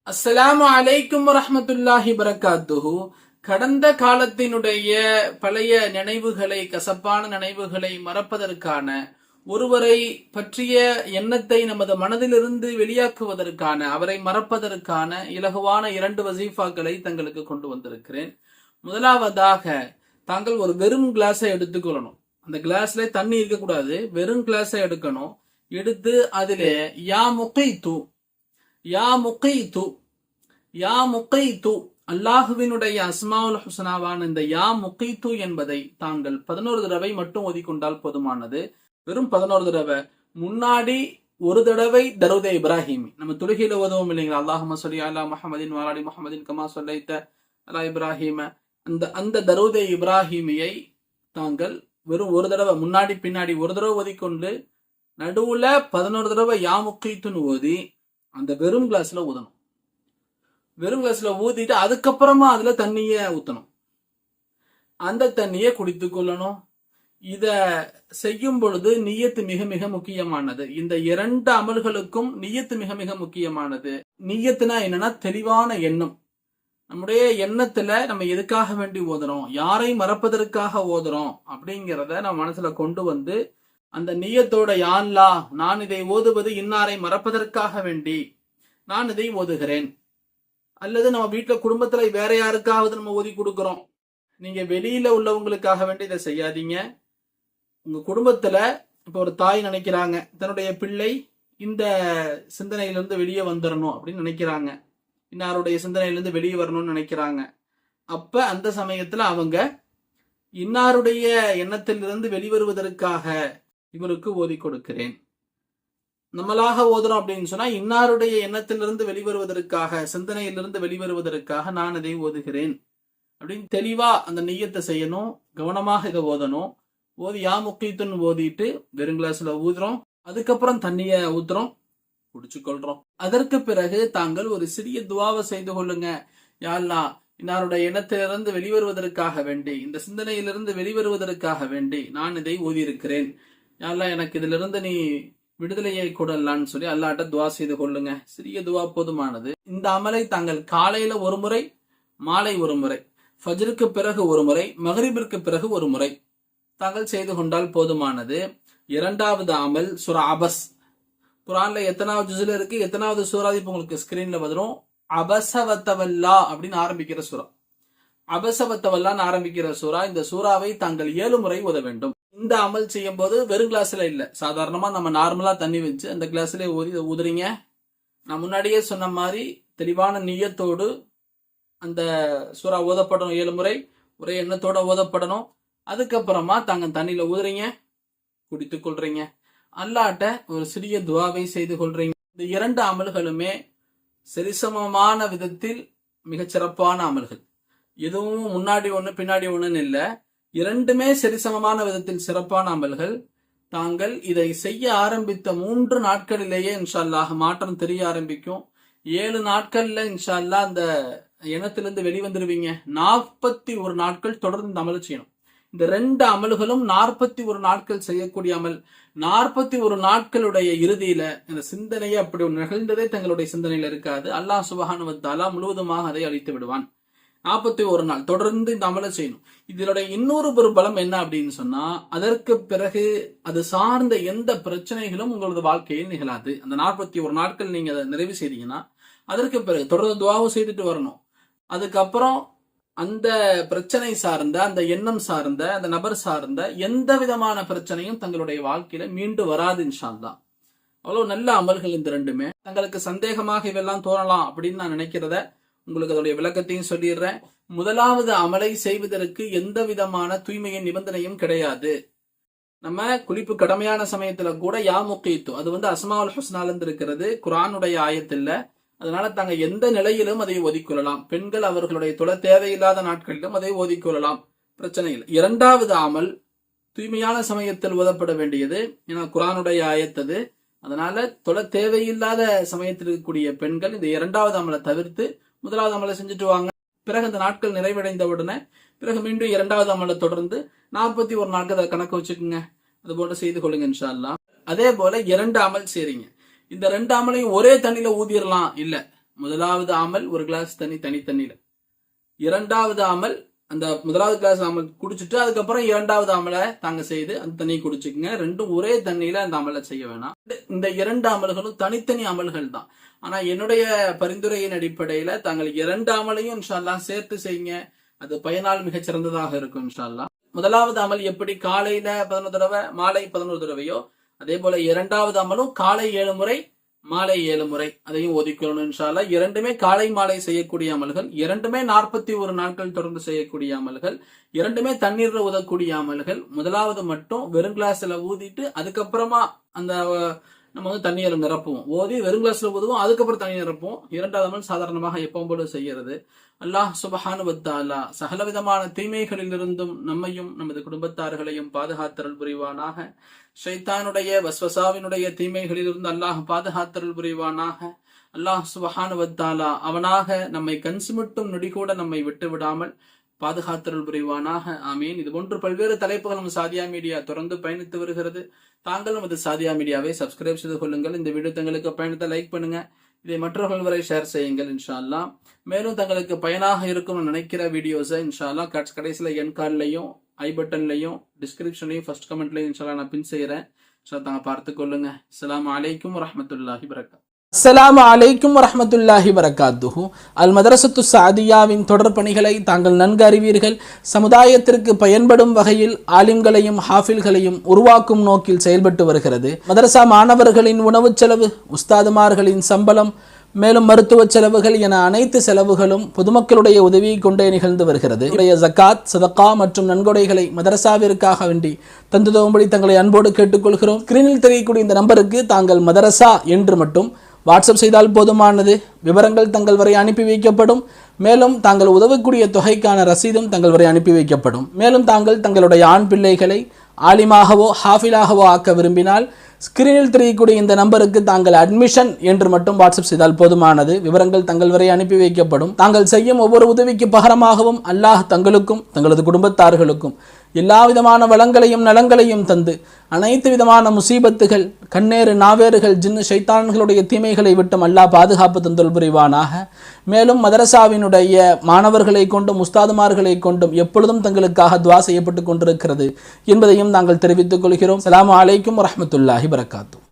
அஸ்ஸலாமு அலைக்கும் வரஹ்மத்துல்லாஹி பரக்காத்துஹு. கடந்த காலத்தினுடைய பழைய நினைவுகளை, கசப்பான நினைவுகளை மறப்பதற்கான, ஒருவரை பற்றிய எண்ணத்தை நமது மனதிலிருந்து வெளியாக்குவதற்கான, அவரை மறப்பதற்கான இலகுவான 2 வசீஃபாக்களை தங்களுக்கு கொண்டு வந்திருக்கிறேன். முதலாவதாக, தாங்கள் ஒரு வெறும் கிளாஸை எடுத்துக்கொள்ளணும். அந்த கிளாஸ்ல தண்ணி இருக்கக்கூடாது, வெறும் கிளாஸை எடுக்கணும். எடுத்து அதிலே யா முகைத்து, யா முகைத்து, யா முகைத்து, அல்லாஹுவினுடைய அஸ்மாவுல் ஹுஸ்னாவான இந்த யா முகைத்து என்பதை தாங்கள் 11 தடவை மட்டும் ஓதிக்கொண்டால் போதுமானது. வெறும் 11 தடவை. முன்னாடி ஒரு தடவை தரூதே இப்ராஹிமி, நம்ம தொழுகையில ஓதுவோம் இல்லைங்களா, அல்லாஹும்ம ஸல்லி அலா முஹம்மதின் வ அலா முஹம்மதின் கமா ஸல்லைத அலா இப்ராஹிம, அந்த தரூதே இப்ராஹிமியை தாங்கள் வெறும் ஒரு தடவை, முன்னாடி பின்னாடி ஒரு தடவை ஓதிக்கொண்டு நடுவுல 11 தடவை யா முகைத்துன்னு ஓதி அந்த வெறும் கிளாஸ்ல ஊதணும். வெறும் கிளாஸ்ல ஊதிட்டு அதுக்கப்புறமா அதுல தண்ணிய ஊத்தணும். அந்த தண்ணியை குடித்து கொள்ளணும். இத செய்யும் பொழுது நியத்து மிக மிக முக்கியமானது. இந்த 2 அமல்களுக்கும் நியத்து மிக மிக முக்கியமானது. நியத்துனா என்னன்னா, தெளிவான எண்ணம். நம்முடைய எண்ணத்துல நம்ம எதுக்காக வேண்டி ஓதுறோம், யாரை மறப்பதற்காக ஓதுறோம் அப்படிங்கிறத நம்ம மனசுல கொண்டு வந்து அந்த நியத்தோட, யா அல்லாஹ், நான் இதை ஓதுவது இன்னாரை மறப்பதற்காக வேண்டி நான் இதை ஓதுகிறேன். அல்லது நம்ம வீட்டுல குடும்பத்துல வேற யாருக்காவது நம்ம ஓதி கொடுக்கிறோம். நீங்க வெளியில உள்ளவங்களுக்காக வேண்டி இதை செய்யாதீங்க. உங்க குடும்பத்துல இப்ப ஒரு தாய் நினைக்கிறாங்க, தன்னுடைய பிள்ளை இந்த சிந்தனையிலிருந்து வெளியே வந்துடணும் அப்படின்னு நினைக்கிறாங்க, இன்னாருடைய சிந்தனையிலிருந்து வெளியே வரணும்னு நினைக்கிறாங்க. அப்ப அந்த சமயத்துல அவங்க இன்னாருடைய எண்ணத்திலிருந்து வெளிவருவதற்காக இவருக்கு ஓதி கொடுக்கிறேன். நம்மளாக ஓதுறோம் அப்படின்னு சொன்னா, இன்னாருடைய எண்ணத்திலிருந்து வெளிவருவதற்காக, சிந்தனையிலிருந்து வெளிவருவதற்காக நான் இதை ஓதுகிறேன் அப்படின்னு தெளிவா அந்த நிய்யத்தை செய்யணும். கவனமாக இதை ஓதணும். ஓதி யா முகைத்துன்னு ஓதிட்டு வெறும் கிளாஸ்ல ஊதுறோம். அதுக்கப்புறம் தண்ணிய ஊத்துறோம், குடிச்சு கொள்றோம். அதற்கு பிறகு தாங்கள் ஒரு சிறிய துவாவை செய்து கொள்ளுங்க. யா அல்லாஹ், இன்னாருடைய எண்ணத்திலிருந்து வெளிவருவதற்காக வேண்டி, இந்த சிந்தனையிலிருந்து வெளிவருவதற்காக வேண்டி நான் இதை ஓதி இருக்கிறேன். யா அல்லாஹ், எனக்கு இதுல இருந்து நீ விடுதலையை கொடலான்னு சொல்லி அல்லாஹ்ட்ட துவா செய்து கொள்ளுங்க. சிறிய துவா போதுமானது. இந்த அமலை தாங்கள் காலையில ஒரு முறை, மாலை ஒரு முறை, ஃபஜ்ருக்கு பிறகு ஒரு முறை, மக்ரிபிற்கு பிறகு ஒரு முறை தாங்கள் செய்து கொண்டால் போதுமானது. 2வது அமல் சூரா அபஸ். குர்ஆன்ல எத்தனாவது ஜுஸ்ல இருக்கு, எத்தனாவது சூரா இப்ப உங்களுக்கு ஸ்கிரீன்ல வந்துடும். அபஸ வத்தவல்லா அப்படின்னு ஆரம்பிக்கிற சூரா. அபஸ வத்தவல்லான்னு ஆரம்பிக்கிற சூரா. இந்த சூறாவை தாங்கள் 7 முறை ஓத வேண்டும். இந்த அமல் செய்யும் போது வெறும் கிளாஸ்ல இல்ல, சாதாரணமா நம்ம நார்மலா தண்ணி வச்சு அந்த கிளாஸ்ல ஊதி ஊதுறீங்க. நான் முன்னாடியே சொன்ன மாதிரி தெளிவான நிய்யத்தோடு அந்த சூறா ஓதப்படணும். 7 முறை ஒரே எண்ணத்தோட ஓதப்படணும். அதுக்கப்புறமா தாங்க தண்ணியில ஊதுறீங்க, குடித்து கொள்றீங்க. அல்லாஹ்ட்ட ஒரு சிறிய துவாவை செய்து கொள்றீங்க. இந்த 2 அமல்களுமே சரிசமமான விதத்தில் மிகச்சிறப்பான அமல்கள். எதுவும் முன்னாடி ஒண்ணு பின்னாடி ஒண்ணுன்னு இல்ல, 2மே சரிசமமான விதத்தில் சிறப்பான அமல்கள். தாங்கள் இதை செய்ய ஆரம்பித்த 3 நாட்களிலேயே இன்ஷா அல்லாஹ் மாற்றம் தெரிய ஆரம்பிக்கும். 7 நாட்கள்ல இன்ஷா அல்லாஹ் அந்த எண்ணத்திலிருந்து வெளிவந்துருவீங்க. 41 நாட்கள் தொடர்ந்து இந்த அமல் செய்யணும். இந்த 2 அமல்களும் 41 நாட்கள் செய்யக்கூடிய அமல். 41 நாட்களுடைய இறுதியில இந்த சிந்தனையை அப்படி நிகழ்ந்ததே தங்களுடைய சிந்தனையில இருக்காது. அல்லாஹ் சுப்ஹானஹு வ தஆலா முழுவதுமாக அதை அழித்து விடுவான். 41 நாள் தொடர்ந்து இந்த அமலை செய்யணும். இதனுடைய இன்னொரு ஒரு பலம் என்ன அப்படின்னு சொன்னா, அதற்கு பிறகு அது சார்ந்த எந்த பிரச்சனைகளும் உங்களது வாழ்க்கையில் நிகழாது. அந்த 41 நாட்கள் நீங்க அதை நிறைவு செய்தீங்கன்னா, அதற்கு பிறகு தொடர்ந்து துவாவும் செய்துட்டு வரணும். அதுக்கப்புறம் அந்த பிரச்சனை சார்ந்த, அந்த எண்ணம் சார்ந்த, அந்த நபர் சார்ந்த எந்த விதமான பிரச்சனையும் தங்களுடைய வாழ்க்கையில மீண்டு வராது இன்ஷா அல்லாஹ். அவ்வளவு நல்ல அமல்கள் இந்த 2மே. தங்களுக்கு சந்தேகமாக இவெல்லாம் தோணலாம் அப்படின்னு நான் நினைக்கிறத உங்களுக்கு அதோடைய விளக்கத்தையும் சொல்லிடுறேன். முதலாவது அமலை செய்வதற்கு எந்த விதமான தூய்மையின் நிபந்தனையும் கிடையாது. நம்ம குளிப்பு கடமையான சமயத்துல கூட யா முகைத்து, அது அஸ்மாவுல் ஹுஸ்னால இருந்து இருக்கிறது, குர்ஆனுடைய ஆயத்துல. அதனால தாங்க எந்த நிலையிலும் அதை ஓதிக்கொள்ளலாம். பெண்கள் அவர்களுடைய தொலை தேவையில்லாத நாட்களிலும் அதை ஓதிக்கொள்ளலாம், பிரச்சனை இல்லை. 2வது அமல் தூய்மையான சமயத்தில் ஓதப்பட வேண்டியது, ஏன்னா குர்ஆனுடைய ஆயத்தது. அதனால தொலை தேவையில்லாத சமயத்தில் இருக்கக்கூடிய பெண்கள் இந்த 2வது அமலை தவிர்த்து 1வது அமலை செஞ்சுட்டு வாங்க. பிறகு அந்த நாட்கள் நிறைவடைந்த உடனே பிறகு மீண்டும் 2வது அமலை தொடர்ந்து 41 நாட்கள் அதை கணக்கு வச்சுக்கோங்க. அது போல செய்து கொள்ளுங்க இன்ஷா அல்லாஹ். அதே போல 2 அமல் செய்றீங்க. இந்த 2 அமலையும் ஒரே தண்ணியில ஊதிரலாம் இல்ல. முதலாவது அமல் ஒரு கிளாஸ் தண்ணியில, இரண்டாவது அமல் அந்த முதலாவது கிளாஸ் அமல் குடிச்சிட்டு அதுக்கப்புறம் இரண்டாவது அமலை தாங்க செய்து அந்த தண்ணியை குடிச்சுக்குங்க. ரெண்டும் ஒரே தண்ணியில அந்த அமலை செய்ய வேணாம். இந்த இரண்டு அமல்களும் தனித்தனி அமல்கள் தான். ஆனா என்னுடைய பரிந்துரையின் அடிப்படையில தாங்கள் இரண்டு அமலையும் இன்ஷா அல்லாஹ் சேர்த்து செய்யுங்க. அது பயனால் மிகச் சிறந்ததாக இருக்கும் இன்ஷா அல்லாஹ். முதலாவது அமல் எப்படி காலையில 11 தடவை மாலை 11 தடவையோ அதே போல இரண்டாவது அமலும் காலை 7 முறை மாலை 7 முறை அதையும் ஒதுக்கணும் இன்ஷா அல்லாஹ். இரண்டுமே காலை மாலை செய்யக்கூடிய அமல்கள், இரண்டுமே 41 நாட்கள் தொடர்ந்து செய்யக்கூடிய அமல்கள், இரண்டுமே தண்ணீர்ல ஊதக்கூடிய அமல்கள். முதலாவது மட்டும் வெறும் கிளாஸ்ல ஊதிட்டு அதுக்கப்புறமா அந்த நம்ம தண்ணீரை நிரப்புவோம். ஓதி வெறும் கிளாஸ்ல ஊதுவோம், அதுக்கப்புறம் தண்ணி நிரப்புவோம். இரண்டாவது அமல் சாதாரணமாக எப்பவும் போல செய்யறது. அல்லாஹ் சுப்ஹானஹு வ தஆலா சகலவிதமான தீமைகளிலிருந்தும் நம்மையும் நமது குடும்பத்தார்களையும் பாதுகாத்தருள் புரிவானாக. ஷைத்தானுடைய வஸ்வசாவினுடைய தீமைகளிலிருந்து அல்லாஹ் பாதுகாத்தருள் புரிவானாக. அல்லாஹ் சுப்ஹானஹு வ தஆலா அவனாக நம்மை கண்சுமிட்டும் நொடி கூட நம்மை விட்டு விடாமல் பாதுகாத்தருள் புரிவானாக. ஆமீன். இது போன்று பல்வேறு தலைப்புகள் நம்ம சாதியா மீடியா தொடர்ந்து பயணித்து வருகிறது. தாங்கள் நமது சாதியா மீடியாவை சப்ஸ்கிரைப் செய்து கொள்ளுங்கள். இந்த வீடியோ தங்களுக்கு பயணத்தை லைக் பண்ணுங்க. இதை மற்றவர்கள் வரை ஷேர் செய்யுங்கள் இன்ஷா அல்லாஹ். மேலும் தங்களுக்கு பயனாக இருக்கும் நினைக்கிற வீடியோஸை இன்ஷா அல்லாஹ் கடைசியில என் கார்ட்லையும் ஐ பட்டன்லையும் டிஸ்கிரிப்ஷன்லையும் ஃபர்ஸ்ட் கமெண்ட்லையும் இன்ஷா அல்லாஹ் நான் பின் செய்யறேன். தாங்க பார்த்து கொள்ளுங்க. அஸ்ஸலாமு அலைக்கும் வரஹ்மத்துல்லாஹி வபரகாத்துஹு. அஸ்ஸலாமு அலைக்கும் வரஹ்மத்துல்லாஹி வபரகாத்துஹு. அல் மதரசத்து சாதியாவின் தொடர் பணிகளை தாங்கள் நன்கு அறிவீர்கள். சமுதாயத்திற்கு பயன்படும் வகையில் ஆலிம்களையும் ஹாஃபில்களையும் உருவாக்கும் நோக்கில் செயல்பட்டு வருகிறது. மதரசா மாணவர்களின் உணவு செலவு, உஸ்தாதுமார்களின் சம்பளம், மேலும் மருத்துவ செலவுகள் என அனைத்து செலவுகளும் பொதுமக்களுடைய உதவியை கொண்டே நிகழ்ந்து வருகிறது. ஜக்காத், சதகா மற்றும் நன்கொடைகளை மதரசாவிற்காக வேண்டி தந்துதவும்படி தங்களை அன்போடு கேட்டுக்கொள்கிறோம். ஸ்கிரீனில் தெரியக்கூடிய இந்த நம்பருக்கு தாங்கள் மதரசா என்று மட்டும் வாட்ஸ்அப் செய்தால் போதுமானது. விவரங்கள் தங்கள் வரை அனுப்பி வைக்கப்படும். மேலும் தாங்கள் உதவக்கூடிய தொகைக்கான ரசீதும் தங்கள் வரை அனுப்பி வைக்கப்படும். மேலும் தாங்கள் தங்களுடைய ஆண் பிள்ளைகளை ஆலிமாகவோ ஹாஃபிலாகவோ ஆக்க விரும்பினால் ஸ்கிரீனில் தெரியக்கூடிய இந்த நம்பருக்கு தாங்கள் அட்மிஷன் என்று மட்டும் வாட்ஸ்அப் செய்தால் போதுமானது. விவரங்கள் தங்கள் வரை அனுப்பி வைக்கப்படும். தாங்கள் செய்யும் ஒவ்வொரு உதவிக்கு பகரமாகவும் அல்லாஹ் தங்களுக்கும் தங்களது குடும்பத்தார்களுக்கும் எல்லா விதமான வளங்களையும் நலங்களையும் தந்து அனைத்து விதமான முசீபத்துகள், கண்ணேறு, நாவேறுகள், ஜின்னு ஷைத்தான்களுடைய தீமைகளை விட்டும் அல்லாஹ் பாதுகாப்பு தந்தல் புரிவானாக. மேலும் மதரசாவினுடைய மாணவர்களை கொண்டும் உஸ்தாதுமார்களை கொண்டும் எப்பொழுதும் தங்களுக்காக துவா செய்யப்பட்டு கொண்டிருக்கிறது என்பதையும் நாங்கள் தெரிவித்துக் கொள்கிறோம். அஸ்ஸலாமு அலைக்கும் வரஹ்மத்துல்லாஹி வபரகாத்துஹு.